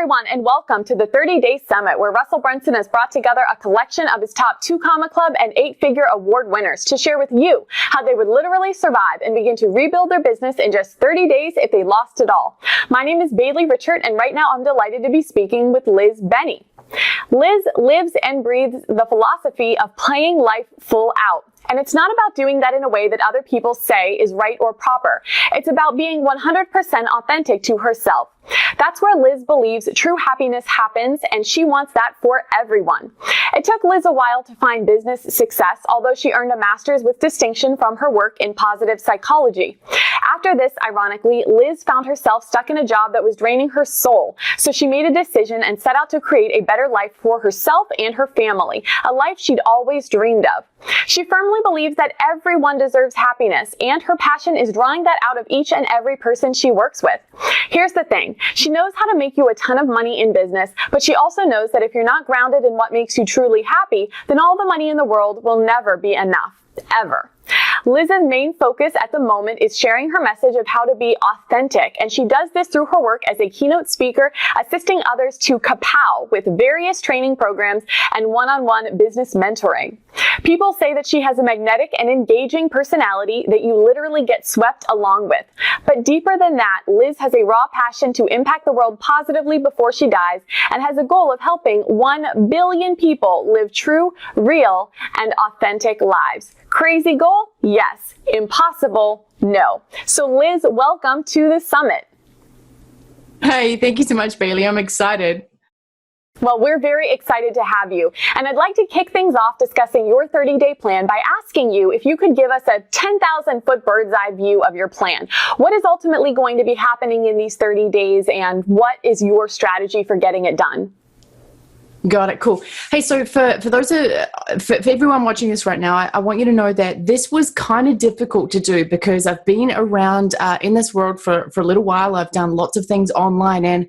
everyone, and welcome to the 30-Day Summit, where Russell Brunson has brought together a collection of his top 2 Comma Club and 8-figure award winners to share with you how they would literally survive and begin to rebuild their business in just 30 days if they lost it all. My name is Bailey Richard, and right now I'm delighted to be speaking with Liz Benny. Liz lives and breathes the philosophy of playing life full out. And it's not about doing that in a way that other people say is right or proper. It's about being 100% authentic to herself. That's where Liz believes true happiness happens, and she wants that for everyone. It took Liz a while to find business success, although she earned a master's with distinction from her work in positive psychology. After this, ironically, Liz found herself stuck in a job that was draining her soul, so she made a decision and set out to create a better life for herself and her family, a life she'd always dreamed of. She firmly believes that everyone deserves happiness, and her passion is drawing that out of each and every person she works with. Here's the thing. She knows how to make you a ton of money in business, but she also knows that if you're not grounded in what makes you truly happy, then all the money in the world will never be enough. Ever. Liz's main focus at the moment is sharing her message of how to be authentic, and she does this through her work as a keynote speaker, assisting others to kapow with various training programs and one-on-one business mentoring. People say that she has a magnetic and engaging personality that you literally get swept along with. But deeper than that, Liz has a raw passion to impact the world positively before she dies, and has a goal of helping 1 billion people live true, real, and authentic lives. Crazy goal? Yes. Impossible? No. So Liz, welcome to the summit. Hey, thank you so much, Bailey. I'm excited. Well, we're very excited to have you. And I'd like to kick things off discussing your 30-day plan by asking you if you could give us a 10,000-foot bird's eye view of your plan. What is ultimately going to be happening in these 30 days, and what is your strategy for getting it done? Got it. Cool. Hey, so for everyone watching this right now, I want you to know that this was kind of difficult to do because I've been around in this world for a little while. I've done lots of things online, and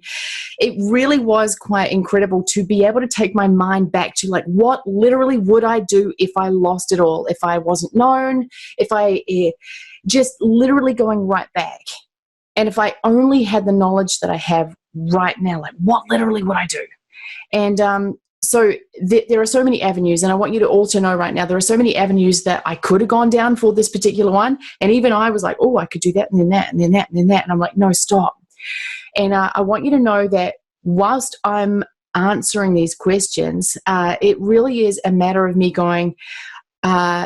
it really was quite incredible to be able to take my mind back to, like, what literally would I do if I lost it all, if I wasn't known, if I just literally going right back. And if I only had the knowledge that I have right now, like, what literally would I do? And so there are so many avenues, and I want you to also know right now, there are so many avenues that I could have gone down for this particular one. And even I was like, oh, I could do that, and then that, and then that, and then that. And I'm like, no, stop. And I want you to know that whilst I'm answering these questions, it really is a matter of me going,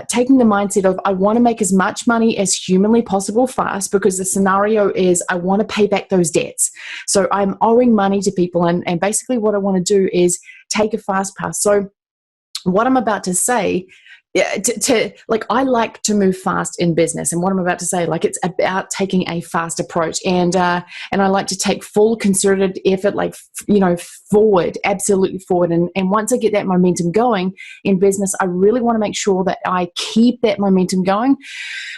taking the mindset of, I want to make as much money as humanly possible fast, because the scenario is I want to pay back those debts. So I'm owing money to people, and basically what I want to do is take a fast pass. So what I'm about to say, I like to move fast in business, and what I'm about to say, like, it's about taking a fast approach, and I like to take full concerted effort, forward, absolutely forward. And once I get that momentum going in business, I really want to make sure that I keep that momentum going,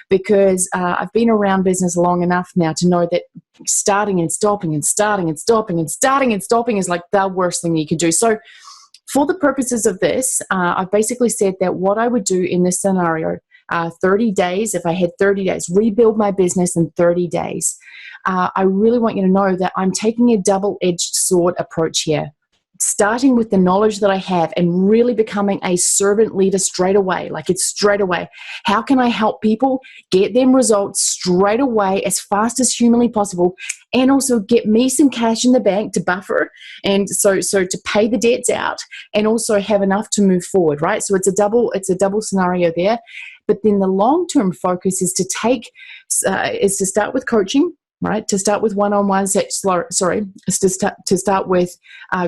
because I've been around business long enough now to know that starting and stopping and starting and stopping and starting and stopping is like the worst thing you can do. So for the purposes of this, I've basically said that what I would do in this scenario, 30 days, if I had 30 days, rebuild my business in 30 days. I really want you to know that I'm taking a double-edged sword approach here, starting with the knowledge that I have and really becoming a servant leader straight away. Like, it's straight away. How can I help people get them results straight away as fast as humanly possible, and also get me some cash in the bank to buffer, and so to pay the debts out, and also have enough to move forward, right? So it's a double scenario there. But then the long-term focus is to start with coaching, right? To start with one-on-one, to start with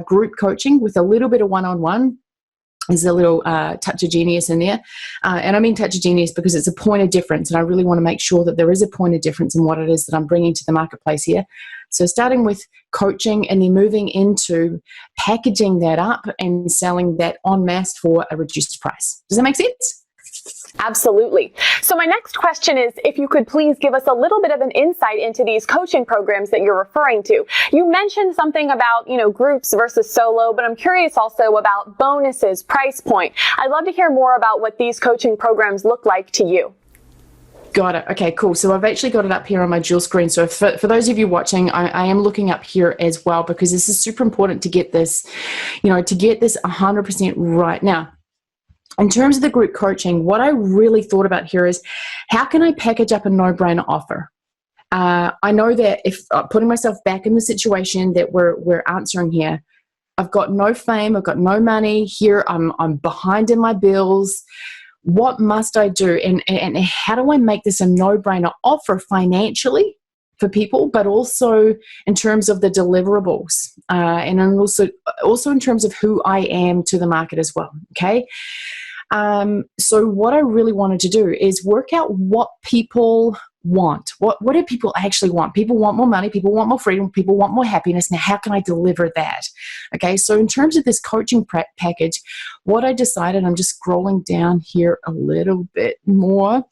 group coaching with a little bit of one-on-one. There's a little touch of genius in there. And I mean touch of genius because it's a point of difference, and I really want to make sure that there is a point of difference in what it is that I'm bringing to the marketplace here. So starting with coaching, and then moving into packaging that up and selling that en masse for a reduced price. Does that make sense? Absolutely. So my next question is, if you could please give us a little bit of an insight into these coaching programs that you're referring to. You mentioned something about, groups versus solo, but I'm curious also about bonuses, price point. I'd love to hear more about what these coaching programs look like to you. Got it. Okay, cool. So I've actually got it up here on my dual screen. So for those of you watching, I am looking up here as well, because this is super important to get this, to get this 100% right. Now, in terms of the group coaching, what I really thought about here is, how can I package up a no-brainer offer? I know that if putting myself back in the situation that we're answering here, I've got no fame, I've got no money here, I'm behind in my bills. What must I do? And how do I make this a no-brainer offer financially for people, but also in terms of the deliverables, and then also in terms of who I am to the market as well, okay? So what I really wanted to do is work out what people want. What do people actually want? People want more money, people want more freedom, people want more happiness. Now, how can I deliver that? Okay, so in terms of this coaching package, what I decided, I'm just scrolling down here a little bit more.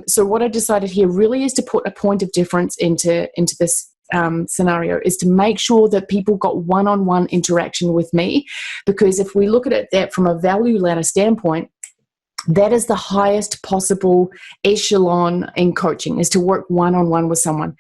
So what I decided here really is to put a point of difference into this scenario, is to make sure that people got one-on-one interaction with me, because if we look at it that from a value ladder standpoint, that is the highest possible echelon in coaching, is to work one-on-one with someone.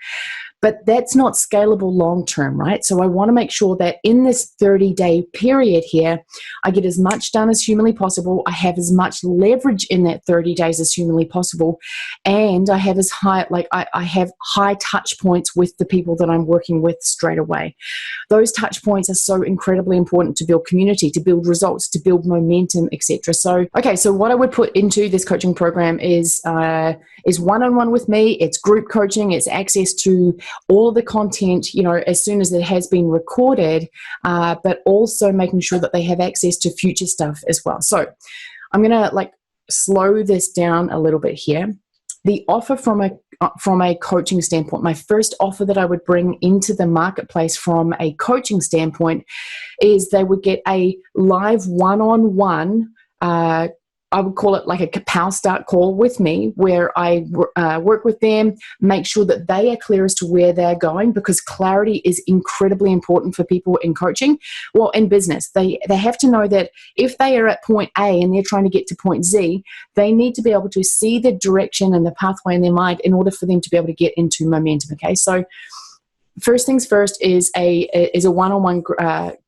But that's not scalable long-term, right? So I want to make sure that in this 30-day period here, I get as much done as humanly possible. I have as much leverage in that 30 days as humanly possible. And I have I have high touch points with the people that I'm working with straight away. Those touch points are so incredibly important to build community, to build results, to build momentum, etc. So what I would put into this coaching program is one-on-one with me. It's group coaching. It's access to all of the content, as soon as it has been recorded, but also making sure that they have access to future stuff as well. So I'm going to slow this down a little bit here. The offer from a coaching standpoint, my first offer that I would bring into the marketplace from a coaching standpoint is they would get a live one-on-one, I would call it like a power start call with me, where I work with them, make sure that they are clear as to where they're going, because clarity is incredibly important for people in coaching. Well, in business, they have to know that if they are at point A and they're trying to get to point Z, they need to be able to see the direction and the pathway in their mind in order for them to be able to get into momentum. Okay, so first things first is a one-on-one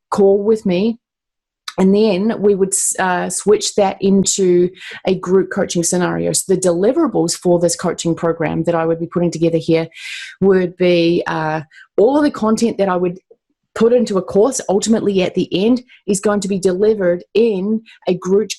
call with me. And then we would switch that into a group coaching scenario. So the deliverables for this coaching program that I would be putting together here would be all of the content that I would put into a course ultimately at the end is going to be delivered in a group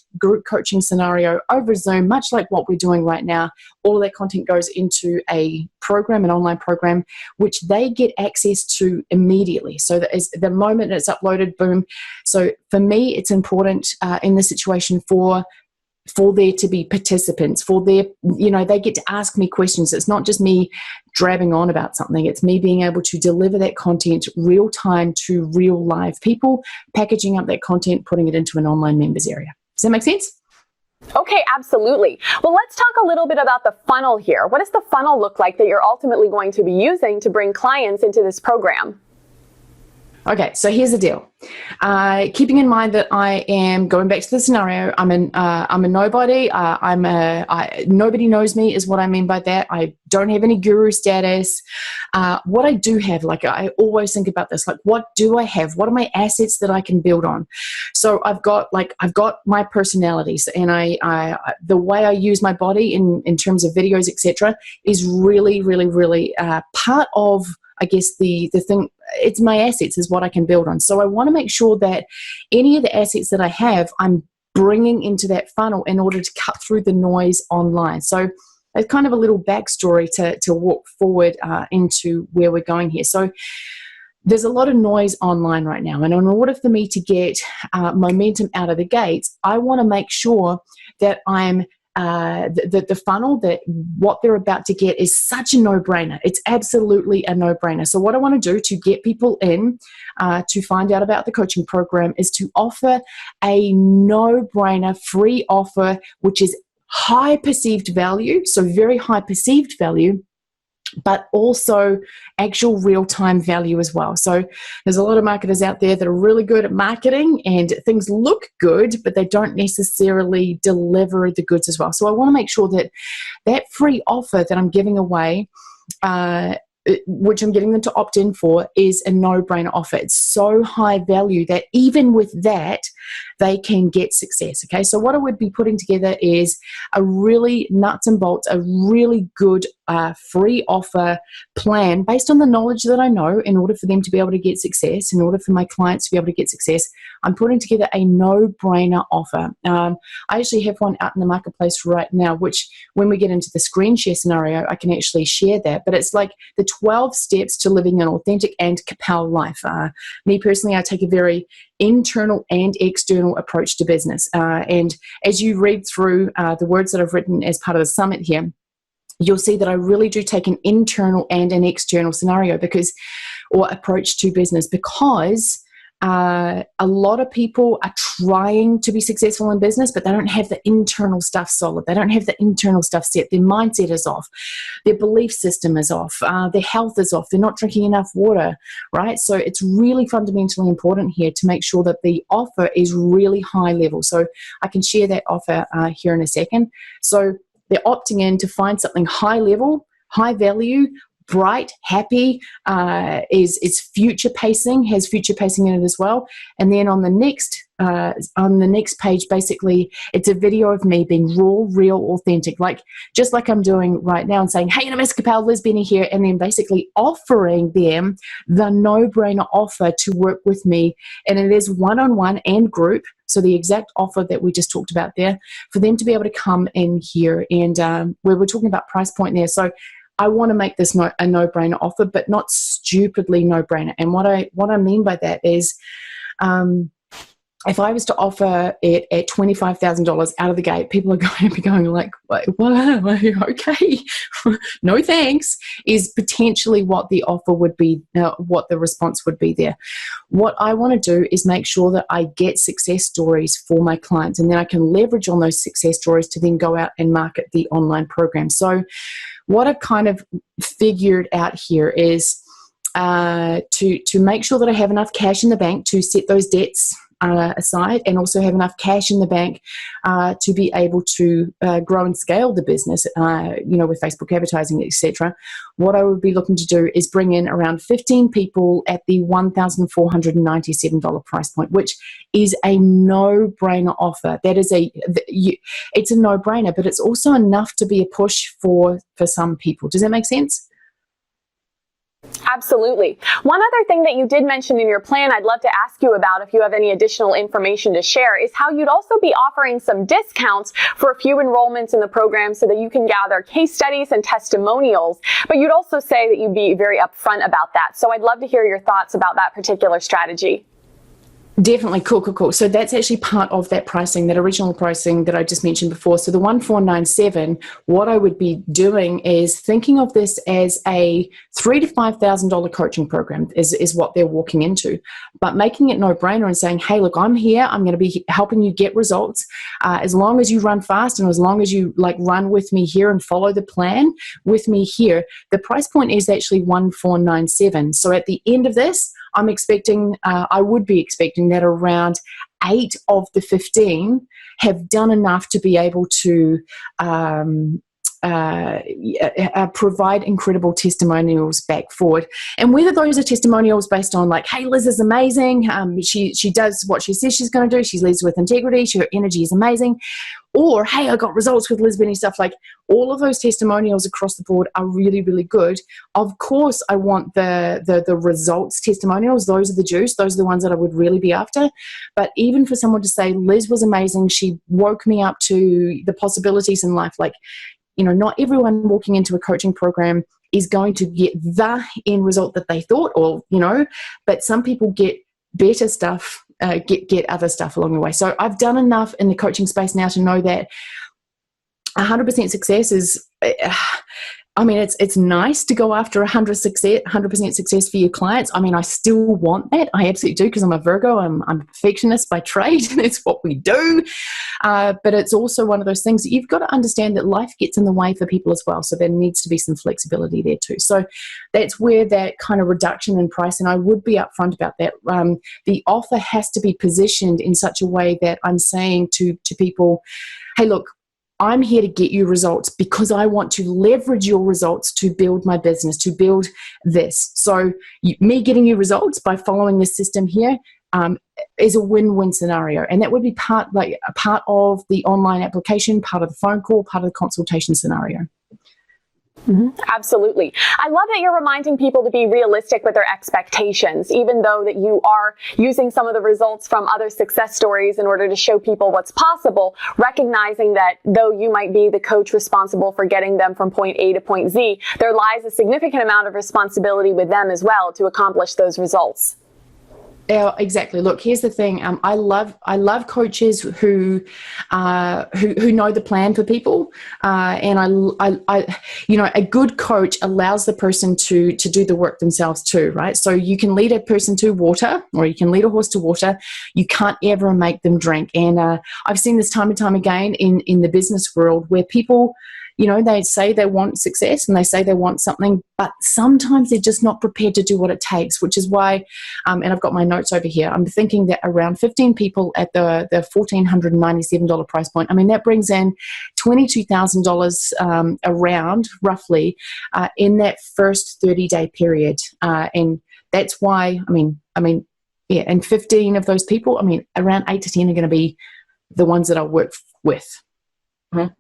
coaching scenario over Zoom, much like what we're doing right now. All of that content goes into a program, an online program, which they get access to immediately. So that is the moment it's uploaded, boom. So for me, it's important in this situation for there to be participants, for their, they get to ask me questions. It's not just me drabbing on about something. It's me being able to deliver that content real time to real live people, packaging up that content, putting it into an online members area. Does that make sense? Okay, absolutely. Well, let's talk a little bit about the funnel here. What does the funnel look like that you're ultimately going to be using to bring clients into this program? Okay, so here's the deal. Keeping in mind that I am going back to the scenario, I'm a nobody. Nobody knows me is what I mean by that. I don't have any guru status. What I do have, I always think about this, what do I have? What are my assets that I can build on? So I've got my personalities, and the way I use my body in terms of videos, etc., is really, really, really part of, I guess, the thing. It's my assets is what I can build on. So I want to make sure that any of the assets that I have, I'm bringing into that funnel in order to cut through the noise online. So it's kind of a little backstory to walk forward into where we're going here. So there's a lot of noise online right now. And in order for me to get momentum out of the gates, I want to make sure that I'm the funnel, that what they're about to get is such a no-brainer. It's absolutely a no-brainer. So what I want to do to get people in to find out about the coaching program is to offer a no-brainer free offer, which is high perceived value, so very high perceived value, but also actual real-time value as well. So there's a lot of marketers out there that are really good at marketing and things look good, but they don't necessarily deliver the goods as well. So I want to make sure that that free offer that I'm giving away, which I'm getting them to opt in for, is a no-brainer offer. It's so high value that even with that, they can get success. Okay, so what I would be putting together is a really nuts and bolts, a really good free offer plan based on the knowledge that I know in order for them to be able to get success, in order for my clients to be able to get success. I'm putting together a no-brainer offer. I actually have one out in the marketplace right now, which when we get into the screen share scenario, I can actually share that. But it's like the 12 steps to living an authentic and compelled life. Me personally, I take a very internal and external approach to business. And as you read through the words that I've written as part of the summit here, you'll see that I really do take an internal and an external scenario or approach to business, because a lot of people are trying to be successful in business, but they don't have the internal stuff solid. They don't have the internal stuff set. Their mindset is off. Their belief system is off. Their health is off. They're not drinking enough water, right? So it's really fundamentally important here to make sure that the offer is really high level. So I can share that offer here in a second. So they're opting in to find something high level, high value, bright, happy, is future pacing, has future pacing in it as well. And then on the next page, basically, it's a video of me being raw, real, authentic, just like I'm doing right now, and saying, "Hey, Miss Capel, Liz Benny here," and then basically offering them the no-brainer offer to work with me. And it is one-on-one and group. So the exact offer that we just talked about there, for them to be able to come in here. And we're talking about price point there. So I want to make this a no-brainer offer, but not stupidly no-brainer. And what I mean by that is, if I was to offer it at $25,000 out of the gate, people are going to be going like, "Wow, okay, no thanks," is potentially what the offer would be, what the response would be there. What I want to do is make sure that I get success stories for my clients, and then I can leverage on those success stories to then go out and market the online program. So what I've kind of figured out here is to make sure that I have enough cash in the bank to set those debts aside, and also have enough cash in the bank to be able to grow and scale the business, with Facebook advertising, etc. What I would be looking to do is bring in around 15 people at the $1,497 price point, which is a no-brainer offer. It's a no-brainer, but it's also enough to be a push for some people. Does that make sense? Absolutely. One other thing that you did mention in your plan I'd love to ask you about, if you have any additional information to share, is how you'd also be offering some discounts for a few enrollments in the program so that you can gather case studies and testimonials. But you'd also say that you'd be very upfront about that. So I'd love to hear your thoughts about that particular strategy. Definitely. Cool. So that's actually part of that pricing, that original pricing that I just mentioned before. So the 1,497, what I would be doing is thinking of this as a $3,000 to $5,000 coaching program is what they're walking into, but making it no-brainer and saying, "Hey, look, I'm here. I'm going to be helping you get results. As long as you run fast and as long as you run with me here and follow the plan with me here." The price point is actually 1,497. So at the end of this, I would be expecting that around 8 of the 15 have done enough to be able to provide incredible testimonials back forward. And whether those are testimonials based on "Hey, Liz is amazing. She does what she says she's going to do. She leads with integrity. Her energy is amazing." Or, "Hey, I got results with Liz Benny," stuff all of those testimonials across the board are really, really good. Of course, I want the results testimonials. Those are the juice. Those are the ones that I would really be after. But even for someone to say, "Liz was amazing. She woke me up to the possibilities in life." Not everyone walking into a coaching program is going to get the end result that they thought, but some people get better stuff, get other stuff along the way. So I've done enough in the coaching space now to know that 100% success is I mean, it's nice to go after 100% success for your clients. I mean, I still want that. I absolutely do, because I'm a Virgo. I'm a perfectionist by trade. That's what we do. But it's also one of those things that you've got to understand that life gets in the way for people as well. So there needs to be some flexibility there too. So that's where that kind of reduction in price, and I would be upfront about that. The offer has to be positioned in such a way that I'm saying to people, hey, look, I'm here to get you results because I want to leverage your results to build my business, to build this. So me getting you results by following this system here is a win-win scenario. And that would be part of the online application, part of the phone call, part of the consultation scenario. Mm-hmm. Absolutely. I love that you're reminding people to be realistic with their expectations, even though that you are using some of the results from other success stories in order to show people what's possible, recognizing that though you might be the coach responsible for getting them from point A to point Z, there lies a significant amount of responsibility with them as well to accomplish those results. Yeah, exactly. Look, here's the thing. I love coaches who know the plan for people, and a good coach allows the person to do the work themselves too, right? So you can lead a person to water, or you can lead a horse to water. You can't ever make them drink. And I've seen this time and time again in the business world where people, they say they want success and they say they want something, but sometimes they're just not prepared to do what it takes, which is why, and I've got my notes over here, I'm thinking that around 15 people at the $1,497 price point, I mean, that brings in $22,000 around, roughly, in that first 30-day period. And that's why, yeah, and 15 of those people, around 8 to 10 are going to be the ones that I'll work with. Mm-hmm.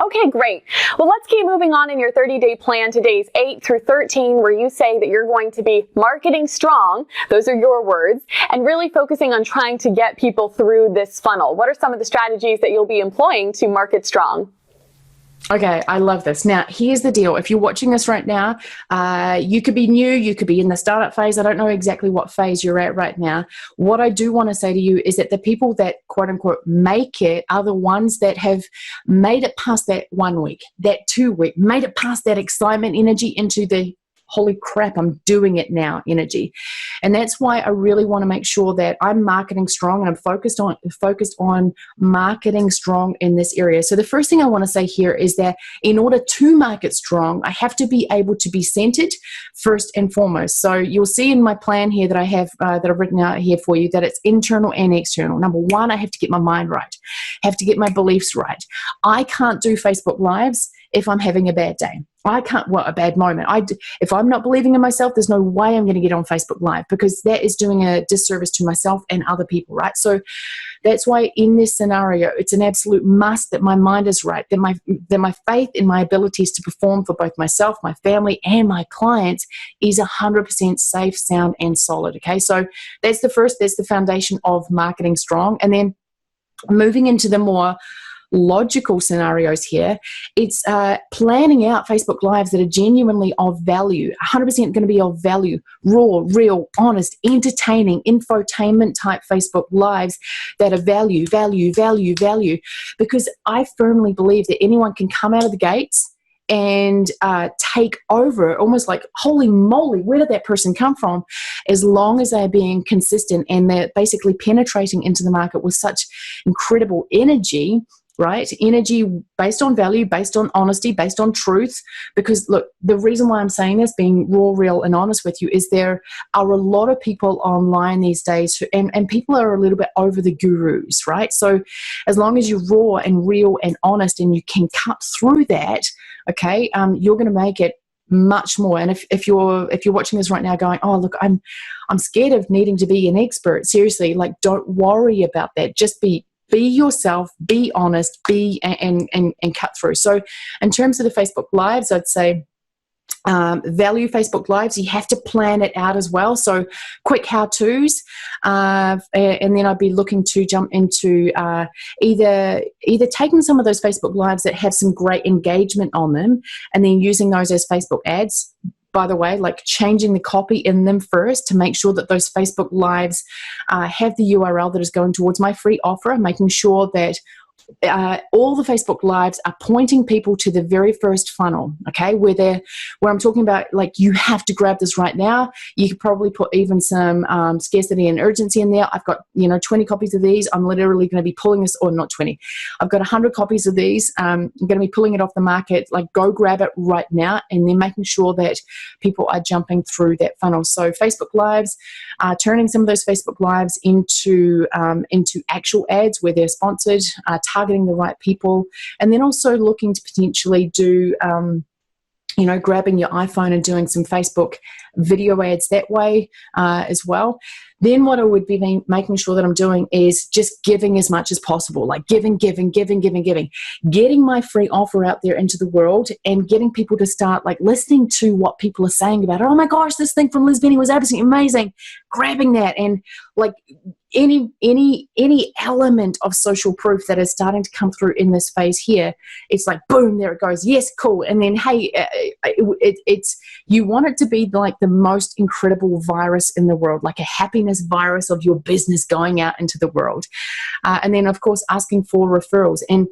Okay, great. Well, let's keep moving on in your 30-day plan to days 8 through 13, where you say that you're going to be marketing strong. Those are your words, and really focusing on trying to get people through this funnel. What are some of the strategies that you'll be employing to market strong? Okay, I love this. Now, here's the deal. If you're watching this right now, you could be new, you could be in the startup phase. I don't know exactly what phase you're at right now. What I do want to say to you is that the people that, quote unquote, make it are the ones that have made it past that 1 week, that 2 week, made it past that excitement energy into the holy crap, I'm doing it now energy. And that's why I really want to make sure that I'm marketing strong, and I'm focused on marketing strong in this area. So the first thing I want to say here is that in order to market strong, I have to be able to be centered first and foremost. So you'll see in my plan here that I have that I've written out here for you that it's internal and external. Number one, I have to get my mind right. I have to get my beliefs right. I can't do Facebook Lives if I'm having a bad day. I can't, a bad moment. If I'm not believing in myself, there's no way I'm going to get on Facebook Live, because that is doing a disservice to myself and other people, right? So that's why in this scenario, it's an absolute must that my mind is right, that my faith in my abilities to perform for both myself, my family, and my clients is 100% safe, sound, and solid, okay? So that's the foundation of marketing strong. And then moving into the more logical scenarios here, it's planning out Facebook Lives that are genuinely of value, 100% going to be of value, raw, real, honest, entertaining, infotainment type Facebook Lives that are value, because I firmly believe that anyone can come out of the gates and take over, almost like, holy moly, where did that person come from? As long as they're being consistent and they're basically penetrating into the market with such incredible energy, right? Energy based on value, based on honesty, based on truth. Because look, the reason why I'm saying this, being raw, real, and honest with you, is there are a lot of people online these days and people are a little bit over the gurus, right? So as long as you're raw and real and honest and you can cut through that, okay, you're going to make it much more. And if you're watching this right now going, oh, look, I'm scared of needing to be an expert. Seriously, like, don't worry about that. Just be yourself, be honest, and cut through. So in terms of the Facebook Lives, I'd say value Facebook Lives, you have to plan it out as well. So quick how-tos, and then I'd be looking to jump into either taking some of those Facebook Lives that have some great engagement on them and then using those as Facebook ads. By the way, like changing the copy in them first to make sure that those Facebook Lives have the URL that is going towards my free offer, making sure that all the Facebook Lives are pointing people to the very first funnel, okay, where I'm talking about, like, you have to grab this right now. You could probably put even some scarcity and urgency in there. I've got, 20 copies of these. I'm literally going to be pulling this, or not 20. I've got 100 copies of these. I'm going to be pulling it off the market. Like, go grab it right now, and then making sure that people are jumping through that funnel. So Facebook Lives, turning some of those Facebook Lives into actual ads where they're sponsored, targeting the right people, and then also looking to potentially do, grabbing your iPhone and doing some Facebook video ads that way as well. Then what I would be making sure that I'm doing is just giving as much as possible, like giving, getting my free offer out there into the world, and getting people to start, like, listening to what people are saying about it. Oh my gosh, this thing from Liz Benny was absolutely amazing. Grabbing that, and like any element of social proof that is starting to come through in this phase here, it's like, boom, there it goes. Yes, cool. And then, hey, it's you want it to be like the most incredible virus in the world, like a happiness virus of your business going out into the world. And then, of course, asking for referrals, and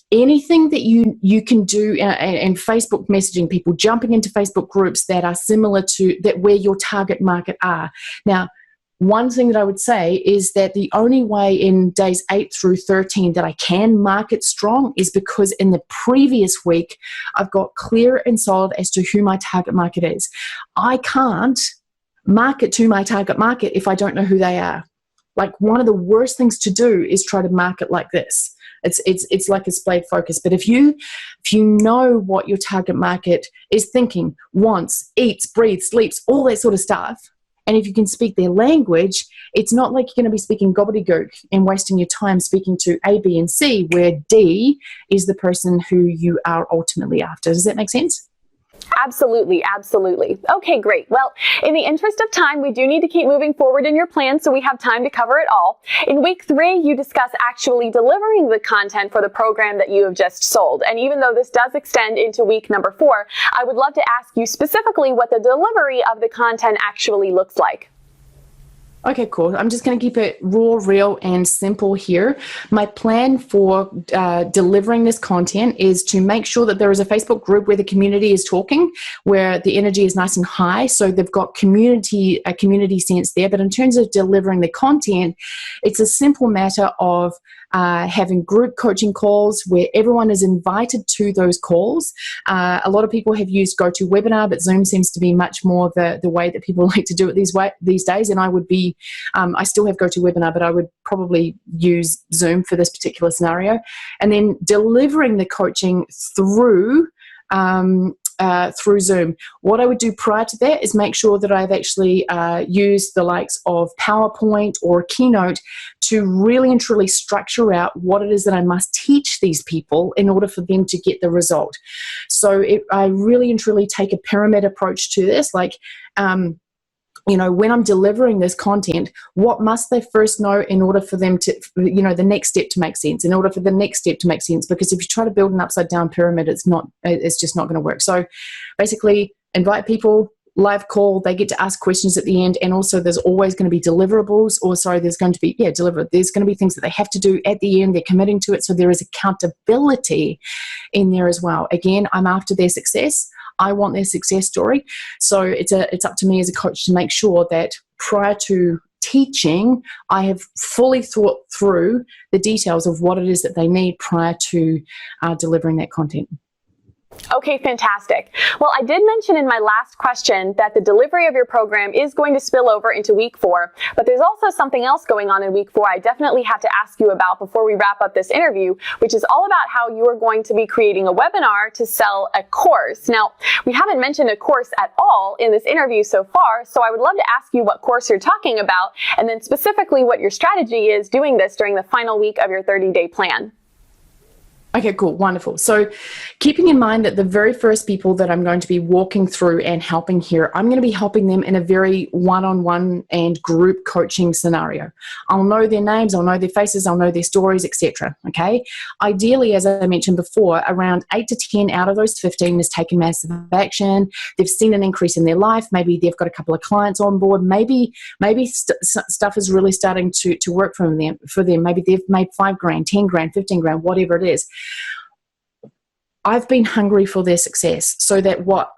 anything that you can do, and Facebook messaging people, jumping into Facebook groups that are similar to that, where your target market are. Now, one thing that I would say is that the only way in days 8 through 13 that I can market strong is because in the previous week, I've got clear and solid as to who my target market is. I can't market to my target market if I don't know who they are. Like, one of the worst things to do is try to market like this. It's like a splayed focus. But if you know what your target market is thinking, wants, eats, breathes, sleeps, all that sort of stuff, and if you can speak their language, it's not like you're going to be speaking gobbledygook and wasting your time speaking to A, B, and C, where D is the person who you are ultimately after. Does that make sense? Absolutely, absolutely. Okay, great. Well, in the interest of time, we do need to keep moving forward in your plan so we have time to cover it all. In week 3, you discuss actually delivering the content for the program that you have just sold. And even though this does extend into week number 4, I would love to ask you specifically what the delivery of the content actually looks like. Okay, cool. I'm just going to keep it raw, real, and simple here. My plan for delivering this content is to make sure that there is a Facebook group where the community is talking, where the energy is nice and high, so they've got a community sense there. But in terms of delivering the content, it's a simple matter of having group coaching calls where everyone is invited to those calls. A lot of people have used GoToWebinar, but Zoom seems to be much more the way that people like to do it these days. And I would be, I still have GoToWebinar, but I would probably use Zoom for this particular scenario. And then delivering the coaching through Zoom. What I would do prior to that is make sure that I've actually used the likes of PowerPoint or Keynote to really and truly structure out what it is that I must teach these people in order for them to get the result. So I really and truly take a pyramid approach to this, like, when I'm delivering this content, what must they first know in order for them to, the next step to make sense, in order for the next step to make sense? Because if you try to build an upside down pyramid, it's just not going to work. So basically, invite people, live call, they get to ask questions at the end, and also there's always going to be deliverables, there's going to be, there's going to be things that they have to do at the end, they're committing to it, so there is accountability in there as well. Again, I'm after their success. I want their success story. So it's up to me as a coach to make sure that prior to teaching, I have fully thought through the details of what it is that they need prior to delivering that content. Okay, fantastic. Well, I did mention in my last question that the delivery of your program is going to spill over into week 4, but there's also something else going on in week 4 I definitely have to ask you about before we wrap up this interview, which is all about how you are going to be creating a webinar to sell a course. Now, we haven't mentioned a course at all in this interview so far, so I would love to ask you what course you're talking about, and then specifically what your strategy is doing this during the final week of your 30-day plan. Okay, cool. Wonderful. So keeping in mind that the very first people that I'm going to be walking through and helping here, I'm going to be helping them in a very one-on-one and group coaching scenario. I'll know their names, I'll know their faces, I'll know their stories, etc. Okay. Ideally, as I mentioned before, around 8 to 10 out of those 15 has taken massive action. They've seen an increase in their life. Maybe they've got a couple of clients on board. Maybe stuff is really starting to work for them. Maybe they've made $5,000, $10,000, $15,000, whatever it is. I've been hungry for their success, so that what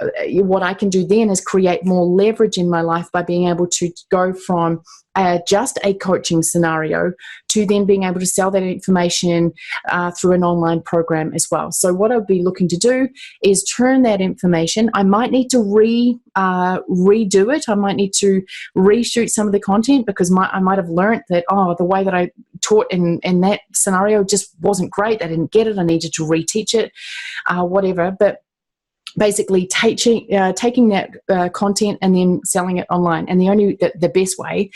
I can do then is create more leverage in my life by being able to go from just a coaching scenario to then being able to sell that information through an online program as well. So what I'll be looking to do is turn that information. I might need to redo it. I might need to reshoot some of the content because I might have learned that, the way that I taught in that scenario just wasn't great. I didn't get it. I needed to reteach it, whatever. But basically taking that content and then selling it online. And the best way,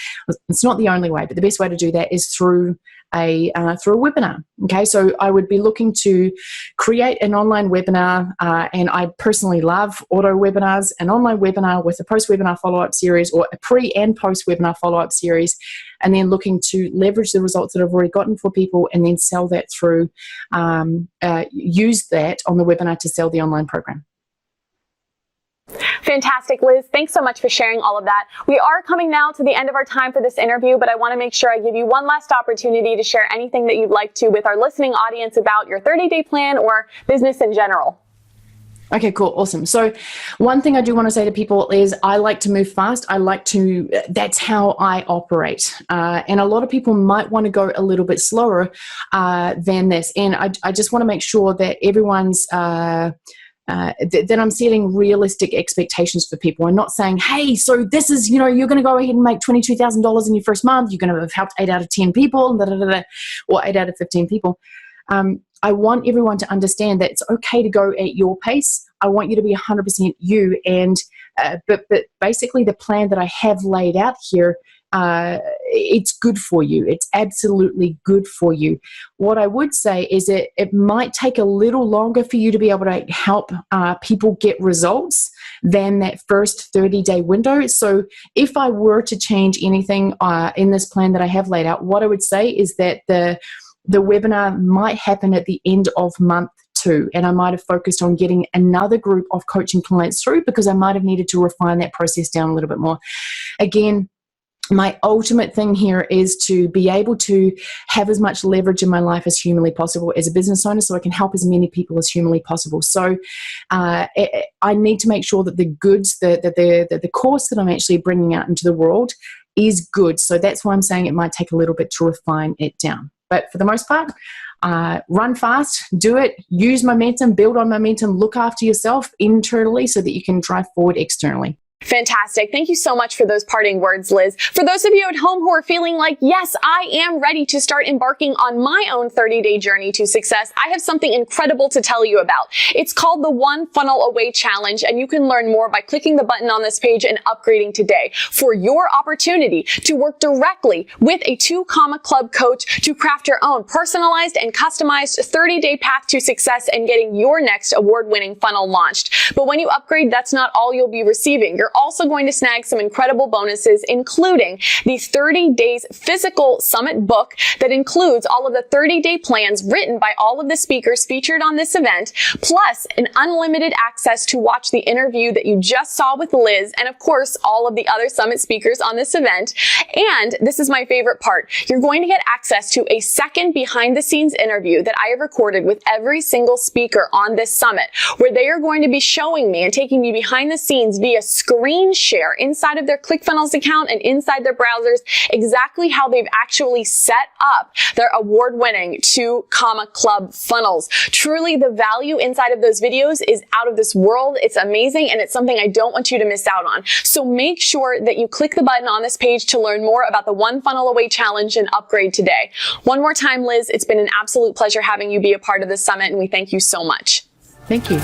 it's not the only way, but the best way to do that is through a webinar. Okay, so I would be looking to create an online webinar, and I personally love auto webinars, an online webinar with a post-webinar follow-up series, or a pre- and post-webinar follow-up series, and then looking to leverage the results that I've already gotten for people and then sell that through, use that on the webinar to sell the online program. Fantastic, Liz. Thanks so much for sharing all of that. We are coming now to the end of our time for this interview, but I want to make sure I give you one last opportunity to share anything that you'd like to with our listening audience about your 30-day plan or business in general. Okay, cool. Awesome. So one thing I do want to say to people is I like to move fast. That's how I operate. And a lot of people might want to go a little bit slower than this. And I just want to make sure that everyone's that I'm setting realistic expectations for people and not saying, hey, so this is, you're going to go ahead and make $22,000 in your first month. You're going to have helped 8 out of 10 people, or 8 out of 15 people. I want everyone to understand that it's okay to go at your pace. I want you to be 100% you. And but basically the plan that I have laid out here, it's good for you. It's absolutely good for you. What I would say is that it might take a little longer for you to be able to help people get results than that first 30-day window. So if I were to change anything in this plan that I have laid out, what I would say is that the webinar might happen at the end of month 2, and I might have focused on getting another group of coaching clients through because I might have needed to refine that process down a little bit more. Again, my ultimate thing here is to be able to have as much leverage in my life as humanly possible as a business owner, so I can help as many people as humanly possible. So I need to make sure that the goods, the course that I'm actually bringing out into the world is good. So that's why I'm saying it might take a little bit to refine it down. But for the most part, run fast, do it, use momentum, build on momentum, look after yourself internally so that you can drive forward externally. Fantastic. Thank you so much for those parting words, Liz. For those of you at home who are feeling like, yes, I am ready to start embarking on my own 30-day journey to success, I have something incredible to tell you about. It's called the One Funnel Away Challenge, and you can learn more by clicking the button on this page and upgrading today for your opportunity to work directly with a 2 Club coach to craft your own personalized and customized 30-day path to success and getting your next award-winning funnel launched. But when you upgrade, that's not all you'll be receiving. You're also going to snag some incredible bonuses, including the 30 days physical summit book that includes all of the 30-day plans written by all of the speakers featured on this event, plus an unlimited access to watch the interview that you just saw with Liz, and of course, all of the other summit speakers on this event. And this is my favorite part. You're going to get access to a second behind-the-scenes interview that I have recorded with every single speaker on this summit, where they are going to be showing me and taking me behind the scenes via screen share inside of their ClickFunnels account and inside their browsers exactly how they've actually set up their award-winning 2 Club funnels. Truly, the value inside of those videos is out of this world. It's amazing, and it's something I don't want you to miss out on. So make sure that you click the button on this page to learn more about the One Funnel Away Challenge and upgrade today. One more time, Liz, it's been an absolute pleasure having you be a part of this summit, and we thank you so much. Thank you.